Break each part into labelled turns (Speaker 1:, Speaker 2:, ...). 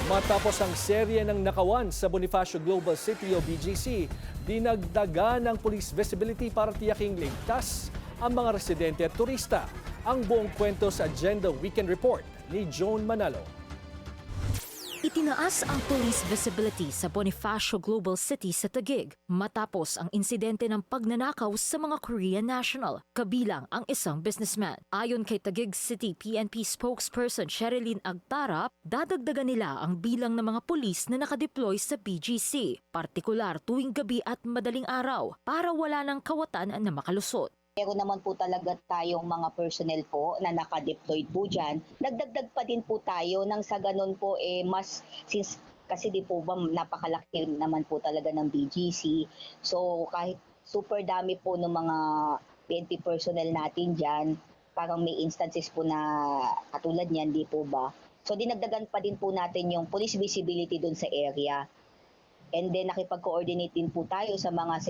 Speaker 1: Matapos ang serye ng nakawan sa Bonifacio Global City o BGC, dinagdagan ng police visibility para tiyaking ligtas ang mga residente at turista. Ang buong kwento sa Agenda Weekend Report ni Joan Manalo.
Speaker 2: Itinaas ang police visibility sa Bonifacio Global City sa Taguig matapos ang insidente ng pagnanakaw sa mga Korean national, kabilang ang isang businessman. Ayon kay Taguig City PNP spokesperson Sherilyn Agtarap, dadagdagan nila ang bilang ng mga pulis na nakadeploy sa BGC, partikular tuwing gabi at madaling araw para wala ng kawatan na makalusot.
Speaker 3: Meron naman po talaga tayong mga personnel po na naka-deployed po dyan. Nagdagdag pa din po tayo nang sa ganun po mas since kasi di po ba napakalaki naman po talaga ng BGC. So kahit super dami po ng mga PNP personnel natin dyan, parang may instances po na katulad niyan, di po ba? So dinagdagan pa din po natin yung police visibility dun sa area. And then nakipag-coordinate din po tayo sa mga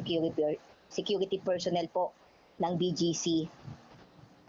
Speaker 3: security personnel po ng BGC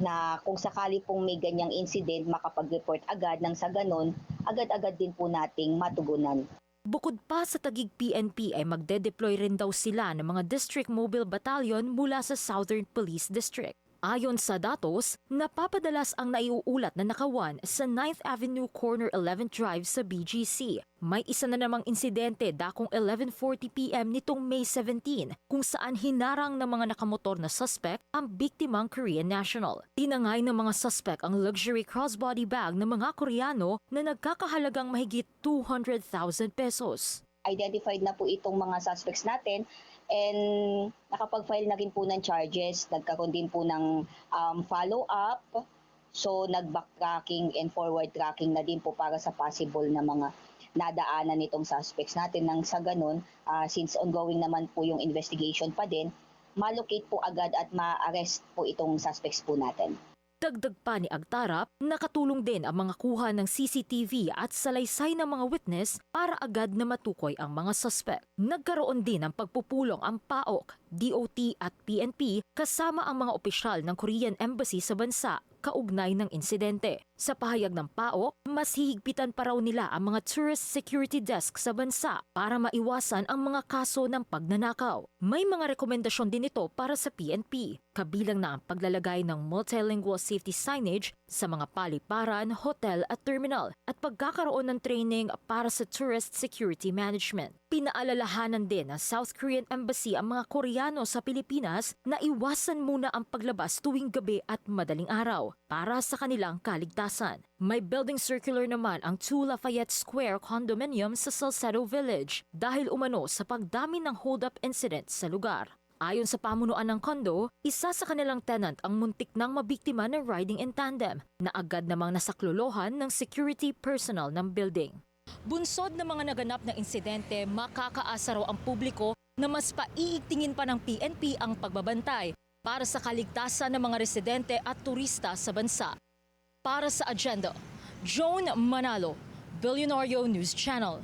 Speaker 3: na kung sakali pong may ganyang incident, makapag-report agad nang sa ganun, agad-agad din po nating matugunan.
Speaker 2: Bukod pa sa Taguig PNP ay magde-deploy rin daw sila ng mga District Mobile Battalion mula sa Southern Police District. Ayon sa datos, napapadalas ang naiuulat na nakawan sa 9th Avenue Corner 11th Drive sa BGC. May isa na namang insidente dakong 11:40 PM nitong May 17 kung saan hinarang ng mga nakamotor na suspect ang biktimang Korean national. Tinangay ng mga suspect ang luxury crossbody bag ng mga Koreano na nagkakahalagang mahigit 200,000 pesos.
Speaker 3: Identified na po itong mga suspects natin and nakapag-file na rin po ng charges. Nagkaroon din po ng follow-up. So nag-backtracking and forward tracking na din po para sa possible na mga nadaanan nitong suspects natin. Nang sa ganun, since ongoing naman po yung investigation pa din, malocate po agad at ma-arrest po itong suspects po natin.
Speaker 2: Dagdag pa ni Agtarap, nakatulong din ang mga kuha ng CCTV at salaysay ng mga witness para agad na matukoy ang mga suspect. Nagkaroon din ng pagpupulong ang PAOK, DOT at PNP kasama ang mga opisyal ng Korean Embassy sa bansa kaugnay ng insidente. Sa pahayag ng PAOK, mas hihigpitan pa raw nila ang mga tourist security desk sa bansa para maiwasan ang mga kaso ng pagnanakaw. May mga rekomendasyon din ito para sa PNP, kabilang na ang paglalagay ng multilingual safety signage sa mga paliparan, hotel at terminal at pagkakaroon ng training para sa tourist security management. Pinaalalahanan din ng South Korean Embassy ang mga Koreano sa Pilipinas na iwasan muna ang paglabas tuwing gabi at madaling araw para sa kanilang kaligtasan. May building circular naman ang 2 Lafayette Square condominium sa Salcedo Village dahil umano sa pagdami ng hold-up incident sa lugar. Ayon sa pamunuan ng kondo, isa sa kanilang tenant ang muntik nang mabiktima ng riding in tandem na agad namang nasaklolohan ng security personnel ng building. Bunsod ng mga naganap na insidente, makakaasa raw ang publiko na mas paiigtingin pa ng PNP ang pagbabantay para sa kaligtasan ng mga residente at turista sa bansa. Para sa Agenda, Joan Manalo, Billionario News Channel.